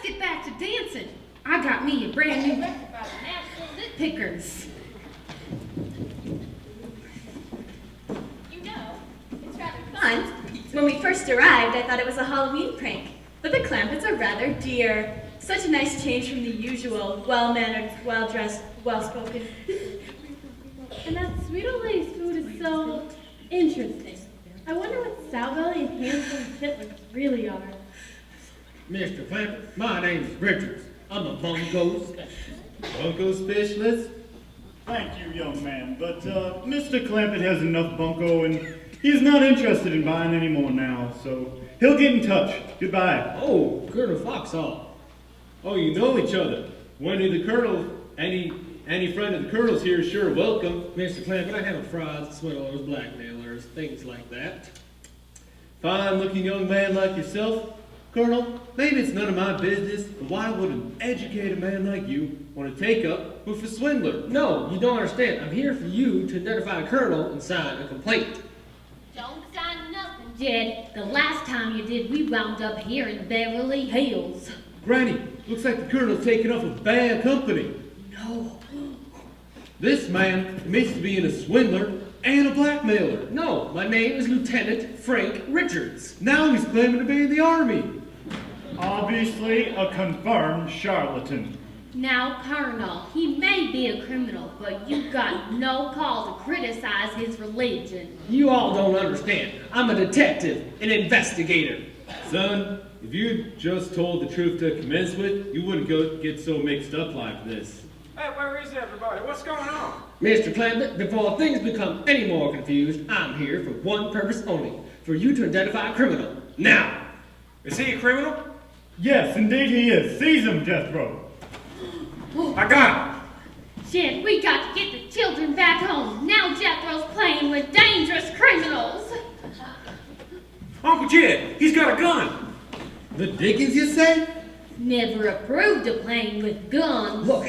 get back to dancing. I got me a brand new record by the National Nitpickers. You know, it's rather fun. When we first arrived, I thought it was a Halloween prank. But the Clampetts are rather dear. Such a nice change from the usual well-mannered, well-dressed, well-spoken. And that sweet old lady's food is so interesting. I wonder what Sowbelly and handsome Hitlers really are. Mr. Clampett, my name's Richards. I'm a bunco specialist. Bunco specialist? Thank you, young man, but Mr. Clampett has enough bunco and he's not interested in buying any more now, so he'll get in touch. Goodbye. Oh, Colonel Foxhall. Oh, you know each other. Any friend of the Colonel's here is sure welcome. Mr. Clampett, I have frauds, swindlers, blackmailers, things like that. Fine-looking young man like yourself, Colonel, maybe it's none of my business, but why would an educated man like you want to take up with a swindler? No, you don't understand. I'm here for you to identify a colonel and sign a complaint. Don't sign nothing, Jed. The last time you did, we wound up here in Beverly Hills. Granny, looks like the colonel's taking off with bad company. No. This man admits to being a swindler and a blackmailer. No, my name is Lieutenant Frank Richards. Now he's claiming to be in the Army. Obviously a confirmed charlatan. Now, Colonel, he may be a criminal, but you've got no call to criticize his religion. You all don't understand. I'm a detective, an investigator. Son, if you just told the truth to commence with, you wouldn't get so mixed up like this. Hey, where is everybody? What's going on? Mr. Clampett, before things become any more confused, I'm here for one purpose only, for you to identify a criminal. Now! Is he a criminal? Yes, indeed he is. Seize him, Jethro. I got him. Jed, we got to get the children back home. Now Jethro's playing with dangerous criminals. Uncle Jed, he's got a gun. The dickens, you say? Never approved of playing with guns. Look,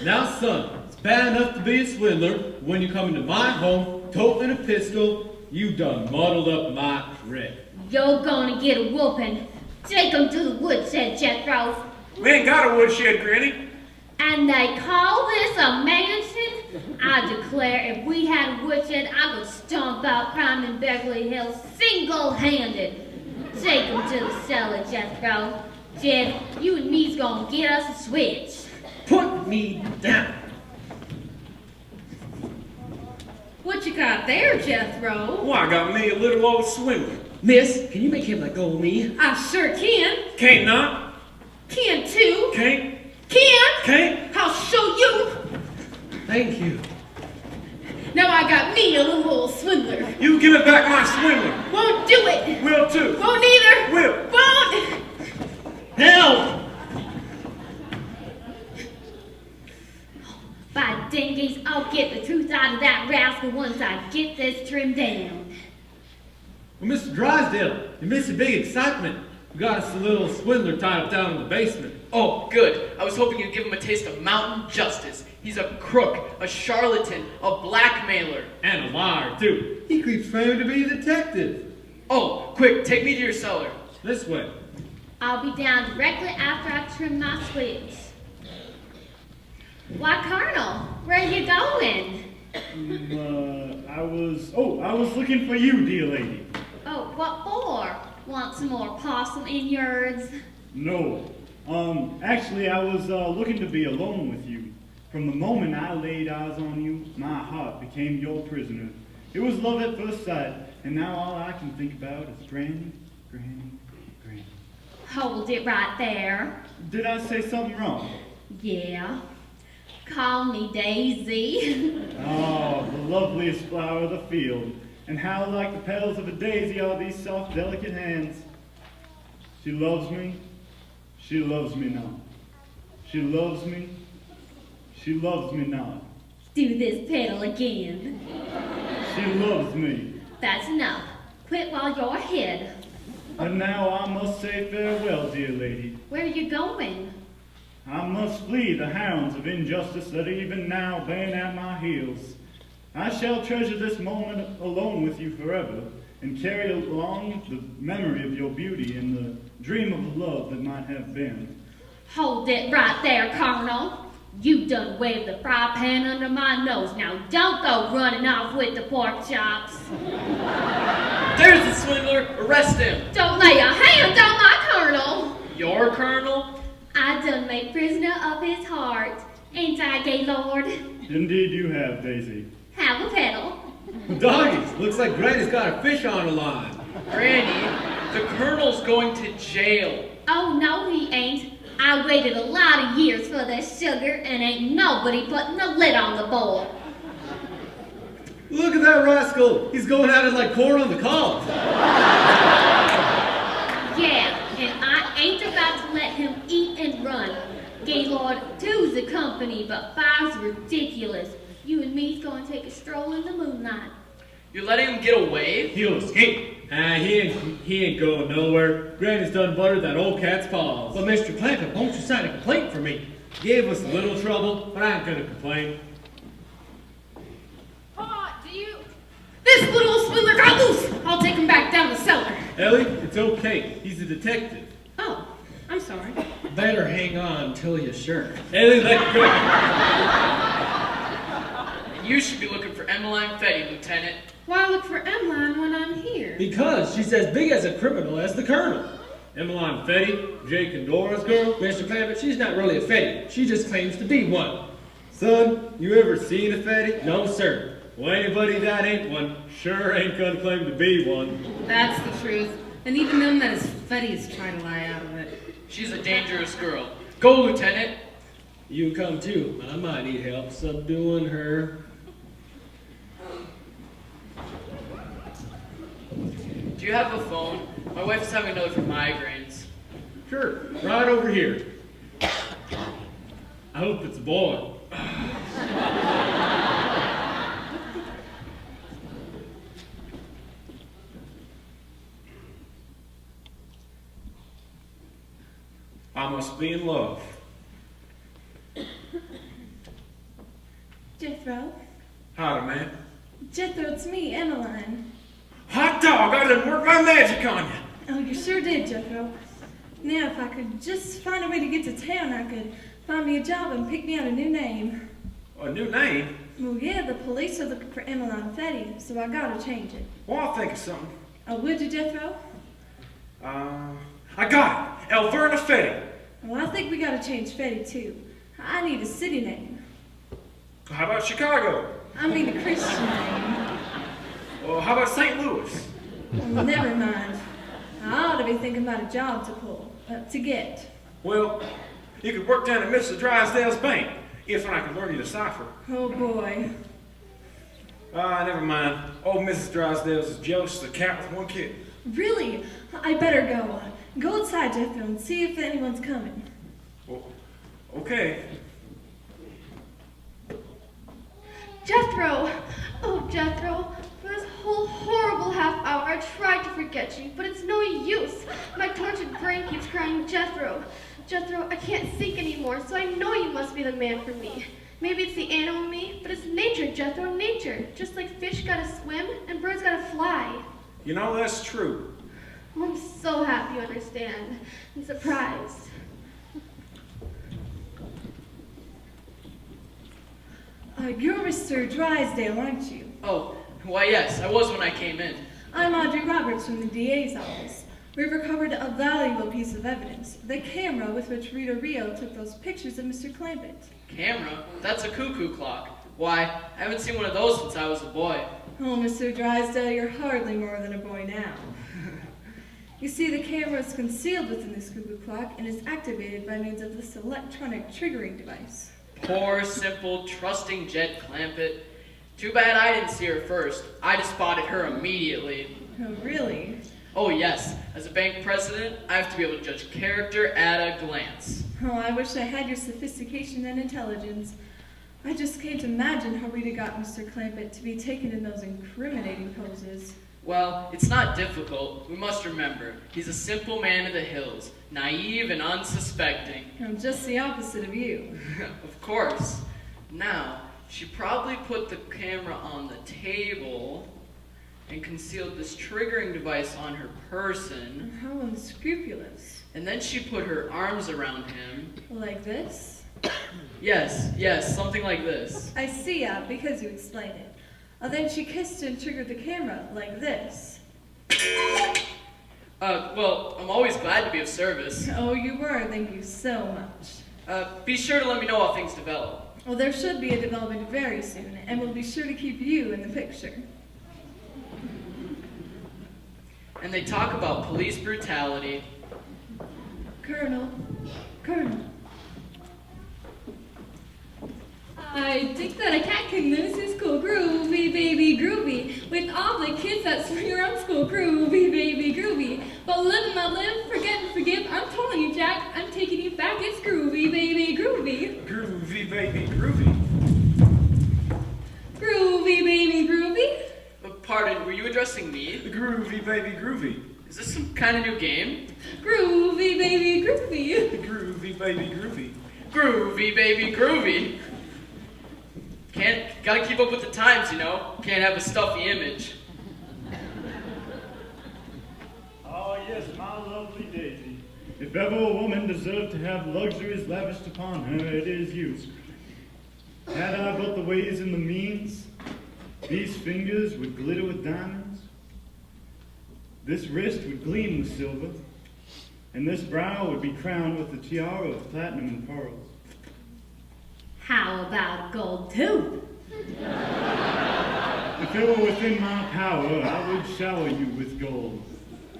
now son, it's bad enough to be a swindler. When you come into my home, toting a pistol, you done muddled up my trick. You're gonna get a whooping. Take 'em to the woodshed, Jethro. We ain't got a woodshed, Granny. And they call this a mansion? I declare if we had a woodshed, I would stomp out crime in Beverly Hills single-handed. Take 'em to the cellar, Jethro. Jed, you and me's gonna get us a switch. Put me down. What you got there, Jethro? Why, I got me a little old swindler. Miss, can you make him let go of me? I sure can. Can't not. Can too. Can't. Can. Can't. I'll show you. Thank you. Now I got me a little old swindler. You give it back my swindler. Won't do it. Will too. Won't either. Will. Won't. Help! By dingies, I'll get the truth out of that rascal once I get this trimmed down. Well, Mr. Drysdale, you missed a big excitement. We got us a little swindler tied up down in the basement. Oh, good. I was hoping you'd give him a taste of mountain justice. He's a crook, a charlatan, a blackmailer. And a liar, too. He keeps claiming to be a detective. Oh, quick, take me to your cellar. This way. I'll be down directly after I trim my switch. Why, Colonel, where are you going? I was looking for you, dear lady. Oh, what for? Want some more possum in yours? No. Actually, I was looking to be alone with you. From the moment I laid eyes on you, my heart became your prisoner. It was love at first sight, and now all I can think about is Granny, Granny, Granny. Hold it right there. Did I say something wrong? Yeah. Call me Daisy. Oh, the loveliest flower of the field. And how like the petals of a daisy are these soft, delicate hands. She loves me. She loves me not. She loves me. She loves me not. Do this petal again. She loves me. That's enough. Quit while you're ahead. And now I must say farewell, dear lady. Where are you going? I must flee the hounds of injustice that are even now baying at my heels. I shall treasure this moment alone with you forever, and carry along the memory of your beauty and the dream of a love that might have been. Hold it right there, Colonel. You done waved the fry pan under my nose. Now don't go running off with the pork chops. There's the swindler. Arrest him. Don't lay a hand on my colonel. Your colonel? I done made prisoner of his heart. Ain't I, Gaylord? Indeed you have, Daisy. Have a pedal. Doggies, looks like Granny's got a fish on the line. Granny, the colonel's going to jail. Oh, no, he ain't. I waited a lot of years for this sugar, and ain't nobody putting the lid on the bowl. Look at that rascal. He's going at it like corn on the cob. Yeah, and I ain't about to let him eat and run. Gaylord, two's a company, but five's ridiculous. You and me's gonna take a stroll in the moonlight. You're letting him get away? He'll escape. He ain't going nowhere. Granny's done buttered that old cat's paws. Well, Mr. Clampett, won't you sign a complaint for me? Gave us a little trouble, but I ain't gonna complain. Pa, do you... This little swindler got loose! I'll take him back down the cellar. Ellie, it's okay. He's a detective. Oh, I'm sorry. Better hang on till you're sure. Ellie, let go. And you should be looking for Emmeline Fetty, Lieutenant. Why look for Emmeline when I'm here? Because she's as big as a criminal as the colonel. Emmeline Fetty, Jake and Dora's girl. Mr. Clampett, she's not really a Fetty. She just claims to be one. Son, you ever seen a Fetty? No, sir. Well, anybody that ain't one sure ain't gonna claim to be one. That's the truth. And even them that is Fetties try to lie out of it. She's a dangerous girl. Go, Lieutenant. You come too. I might need help subduing her. Do you have a phone? My wife is having another for migraines. Sure, right over here. I hope it's a boy. I must be in love. Jethro. Howdy, man. Jethro, it's me, Emmeline. Hot dog, I didn't work my magic on you. Oh, you sure did, Jethro. Now, if I could just find a way to get to town, I could find me a job and pick me out a new name. A new name? Well, yeah, the police are looking for Emmeline Fetty, so I gotta change it. Well, I'll think of something. Oh, would you, Jethro? I got it. Alverna Fetty. Well, I think we gotta change Fetty, too. I need a city name. How about Chicago? I mean a Christian name. Well, how about St. Louis? Well, never mind. I ought to be thinking about a job to get. Well, you could work down at Mr. Drysdale's bank, if I could learn you to cipher. Oh, boy. Never mind. Old Mrs. Drysdale's is jealous of the cat with one kid. Really? I better go. Go outside, Jethro, and see if anyone's coming. Well, okay. Jethro! Oh, Jethro, for this whole horrible half hour I tried to forget you, but it's no use. My tortured brain keeps crying, Jethro. Jethro, I can't think anymore, so I know you must be the man for me. Maybe it's the animal in me, but it's nature, Jethro, nature. Just like fish gotta swim and birds gotta fly. You know, that's true. Oh, I'm so happy you understand. I'm surprised. You're Mr. Drysdale, aren't you? Oh, why yes, I was when I came in. I'm Audrey Roberts from the DA's office. We've recovered a valuable piece of evidence, the camera with which Rita Rio took those pictures of Mr. Clampett. Camera? That's a cuckoo clock. Why, I haven't seen one of those since I was a boy. Oh, Mr. Drysdale, you're hardly more than a boy now. You see, the camera is concealed within this cuckoo clock and is activated by means of this electronic triggering device. Poor, simple, trusting Jed Clampett. Too bad I didn't see her first. I'd have spotted her immediately. Oh, really? Oh yes, as a bank president, I have to be able to judge character at a glance. Oh, I wish I had your sophistication and intelligence. I just can't imagine how Rita got Mr. Clampett to be taken in those incriminating poses. Well, it's not difficult. We must remember, he's a simple man of the hills, naive and unsuspecting. I'm just the opposite of you. Of course. Now, she probably put the camera on the table and concealed this triggering device on her person. How unscrupulous. And then she put her arms around him. Like this? Yes, something like this. I see, because you explained it. Then she kissed and triggered the camera, like this. Well, I'm always glad to be of service. Oh, you were, thank you so much. Be sure to let me know how things develop. Well, there should be a development very soon, and we'll be sure to keep you in the picture. And they talk about police brutality. Colonel. I think that a cat can lose his cool groovy, baby groovy. With all the kids that swing around school, groovy, baby groovy. But live and let live, forget and forgive. I'm telling you, Jack, I'm taking you back. It's groovy, baby groovy. Groovy, baby, groovy. Groovy, baby groovy. Pardon, were you addressing me? Groovy, baby, groovy. Is this some kind of new game? Groovy, baby groovy. Groovy, baby, groovy. Groovy, baby, groovy. Gotta keep up with the times, you know. Can't have a stuffy image. Oh, yes, my lovely Daisy. If ever a woman deserved to have luxuries lavished upon her, it is you. Had I but the ways and the means, these fingers would glitter with diamonds, this wrist would gleam with silver, and this brow would be crowned with a tiara of platinum and pearls. How about a gold tooth? If it were within my power, I would shower you with gold.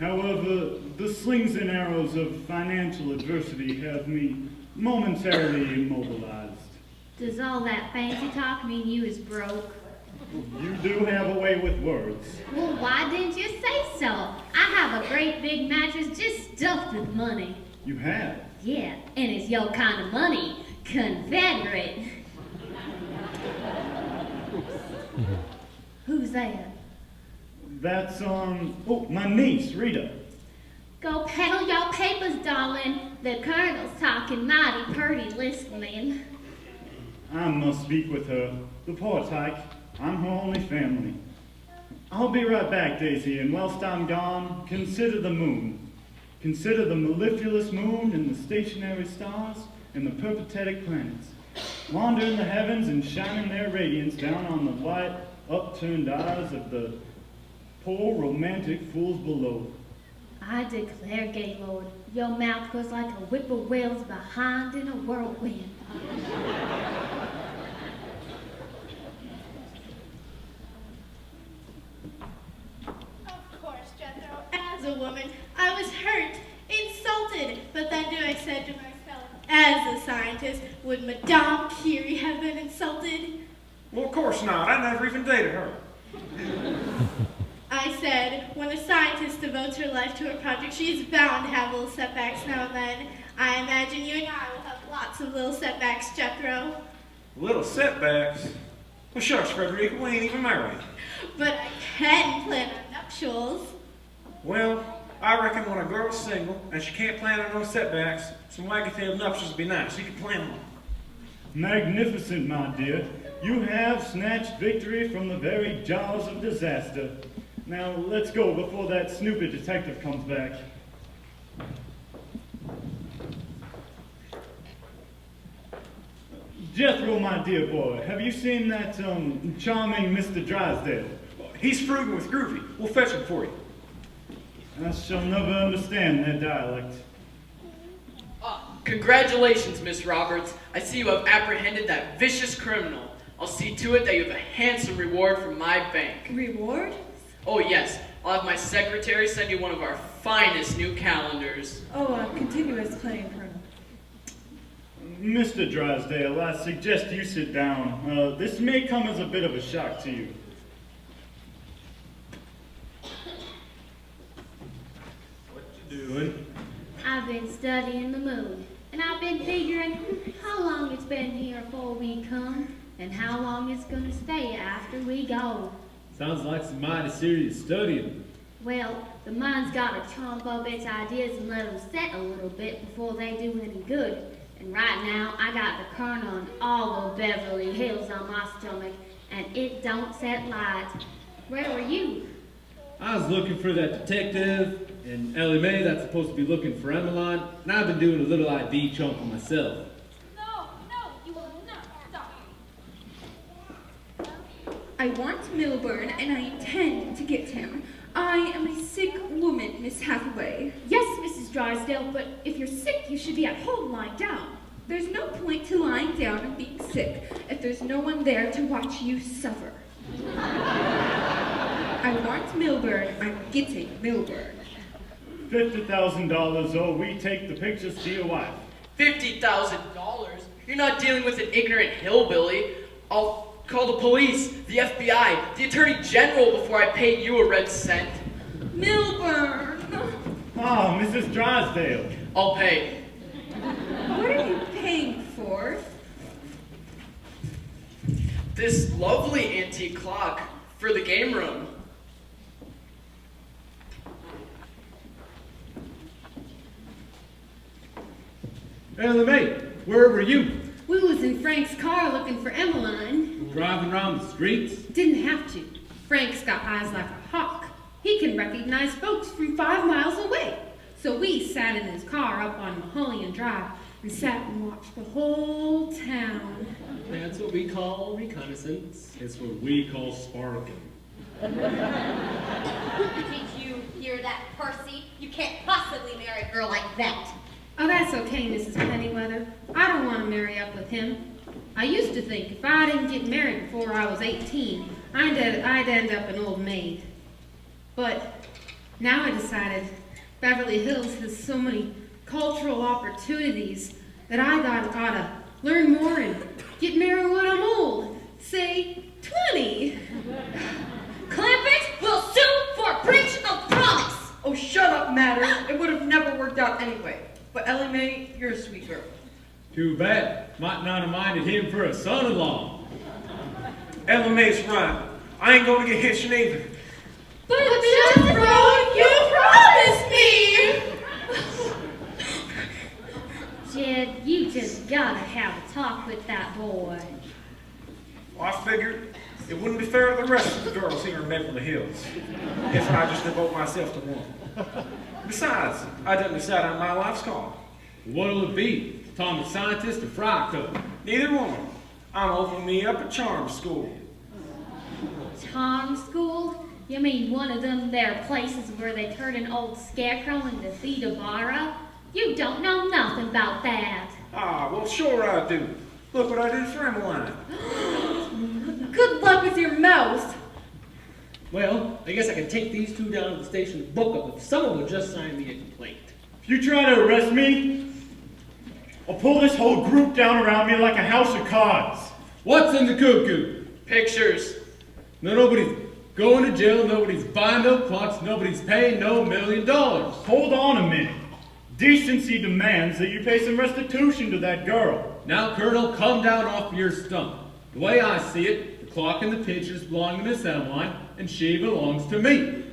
However, the slings and arrows of financial adversity have me momentarily immobilized. Does all that fancy talk mean you is broke? You do have a way with words. Well, why didn't you say so? I have a great big mattress just stuffed with money. You have? Yeah, and it's your kind of money. Confederate. Who's that? That's, my niece, Rita. Go peddle your papers, darling. The colonel's talking mighty purty listening. I must speak with her. The poor tyke. I'm her only family. I'll be right back, Daisy, and whilst I'm gone, consider the moon. Consider the mellifluous moon and the stationary stars and the peripatetic planets. Wander in the heavens and shining their radiance down on the white, upturned eyes of the poor romantic fools below. I declare, Gaylord, your mouth goes like a whippoorwill's behind in a whirlwind. Of course, Jethro. As a woman, I was hurt, insulted, but then I said to myself, as a scientist, would Madame Curie have been insulted? Well, of course not. I never even dated her. I said, when a scientist devotes her life to her project, she is bound to have little setbacks now and then. I imagine you and I will have lots of little setbacks, Jethro. Little setbacks? Well, shucks, Frederica, we ain't even married. But I can plan on nuptials. Well, I reckon when a girl's single and she can't plan on no setbacks, some waggy-tailed nuptials would be nice. You can plan on them. Magnificent, my dear. You have snatched victory from the very jaws of disaster. Now, let's go before that snoopy detective comes back. Jethro, my dear boy, have you seen that, charming Mr. Drysdale? He's frugal with Groovy. We'll fetch him for you. I shall never understand their dialect. Congratulations, Miss Roberts. I see you have apprehended that vicious criminal. I'll see to it that you have a handsome reward from my bank. Reward? Oh, yes. I'll have my secretary send you one of our finest new calendars. Oh, continue as claim, Colonel. Mr. Drysdale, I suggest you sit down. This may come as a bit of a shock to you. What you doing? I've been studying the moon, and I've been figuring how long it's been here before we come, and how long it's going to stay after we go. Sounds like some mighty serious studying. Well, the mind's got to chomp up its ideas and let them set a little bit before they do any good. And right now, I got the Colonel and all the Beverly Hills on my stomach, and it don't set light. Where were you? I was looking for that detective, and Ellie Mae that's supposed to be looking for Emmeline, and I've been doing a little ID chomping myself. No, you will not stop. I want Milburn, and I intend to get him. I am a sick woman, Miss Hathaway. Yes, Mrs. Drysdale, but if you're sick, you should be at home lying down. There's no point to lying down and being sick if there's no one there to watch you suffer. I want Milburn. I'm getting Milburn. $50,000 or we take the pictures to your wife. $50,000? You're not dealing with an ignorant hillbilly. I'll call the police, the FBI, the Attorney General before I pay you a red cent. Milburn! Ah, Mrs. Drysdale. I'll pay. What are you paying for? This lovely antique clock for the game room. Ellie Mae, where were you? We was in Frank's car looking for Emmeline. Driving around the streets? Didn't have to. Frank's got eyes like a hawk. He can recognize folks from 5 miles away. So we sat in his car up on Mulholland Drive and sat and watched the whole town. That's what we call reconnaissance. It's what we call sparking. Did you hear that, Percy? You can't possibly marry a girl like that. Oh, that's okay, Mrs. Pennyweather. I don't want to marry up with him. I used to think if I didn't get married before I was 18, I'd end up an old maid. But now I decided Beverly Hills has so many cultural opportunities that I gotta learn more and get married when I'm old. Say, 20. Clampett will sue for breach of promise. Oh, shut up, Matter. It would have never worked out anyway. But Ellie Mae, you're a sweet girl. Too bad. Might not have minded him for a son-in-law. Ellie Mae's right. I ain't gonna get hitched either. But Jethro, you promised me! Jed, you just gotta have a talk with that boy. Well, I figured it wouldn't be fair to the rest of the girls here in Beverly Hills if I just devote myself to one. Besides, I didn't decide on my life's call. What'll it be? Atomic scientist or fry cook? Neither one. I'm opening me up a charm school. Charm school? You mean one of them there places where they turn an old scarecrow into Theda Bara? You don't know nothing about that. Ah, well, sure I do. Look what I did for Emmeline. Good luck with your mouth. Well, I guess I can take these two down to the station and book them if someone will just sign me a complaint. If you try to arrest me, I'll pull this whole group down around me like a house of cards. What's in the cuckoo? Pictures. No, nobody's going to jail, nobody's buying no clocks, nobody's paying no $1 million. Hold on a minute. Decency demands that you pay some restitution to that girl. Now, Colonel, come down off your stump. The way I see it, the clock and the pictures belong to Miss Emmeline, and she belongs to me.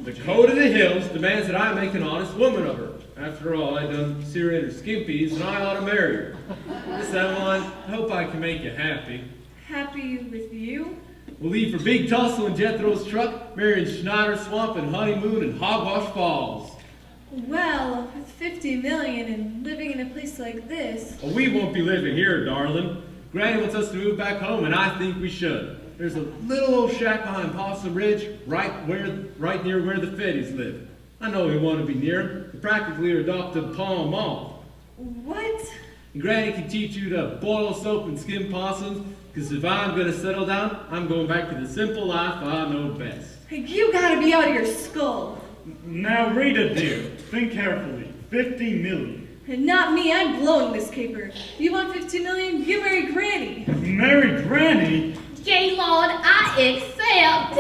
The code of the hills demands that I make an honest woman of her. After all, I done seared her skimpies, and I ought to marry her. Miss Emmeline, I hope I can make you happy. Happy with you? We'll leave for Big Tussle and Jethro's truck, marrying Schneider Swamp and Honeymoon and Hogwash Falls. Well, with 50 million and living in a place like this. Well, we won't be living here, darling. Granny wants us to move back home, and I think we should. There's a little old shack behind Possum Ridge, right near where the Feddies live. I know we want to be near them. They're practically our adopted Pall Mall. What? And Granny can teach you to boil soap and skin possums, because if I'm going to settle down, I'm going back to the simple life I know best. You gotta be out of your skull. Now, Rita, dear, think carefully. 50 million. And not me, I'm blowing this caper. You want 50 million? You marry Granny. Marry Granny? Gaylord, I accept.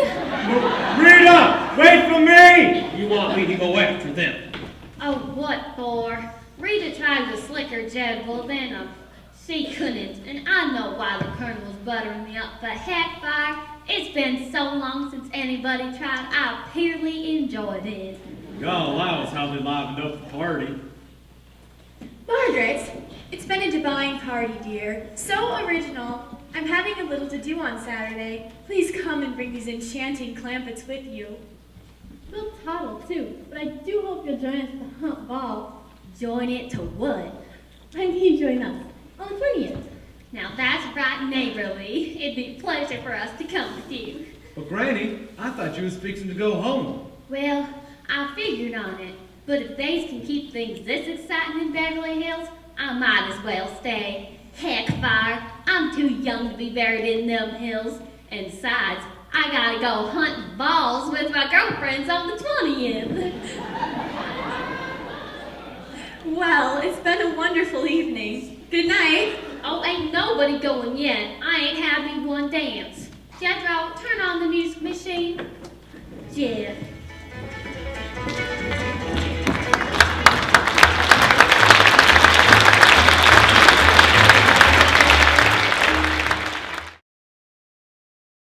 Rita, wait for me! You want me to go after them? Oh, what for? Rita tried to slick her Jed, well then, she couldn't, and I know why the Colonel was buttering me up, but heck, fire, it's been so long since anybody tried, I purely enjoyed it. God allows how they livened up the party. Margaret, it's been a divine party, dear. So original. I'm having a little to do on Saturday. Please come and bring these enchanting clampets with you. We'll toddle too, but I do hope you'll join us at the Hunt Ball. Join it to what? I mean, join us on the 20th. Now that's right neighborly. It'd be a pleasure for us to come with you. But Granny, I thought you was fixing to go home. Well, I figured on it, but if they can keep things this exciting in Beverly Hills, I might as well stay. Heck, fire, I'm too young to be buried in them hills. And besides, I gotta go hunting balls with my girlfriends on the 20th. Well, it's been a wonderful evening. Good night. Oh, ain't nobody going yet. I ain't had me one dance. Jethro, turn on the music machine.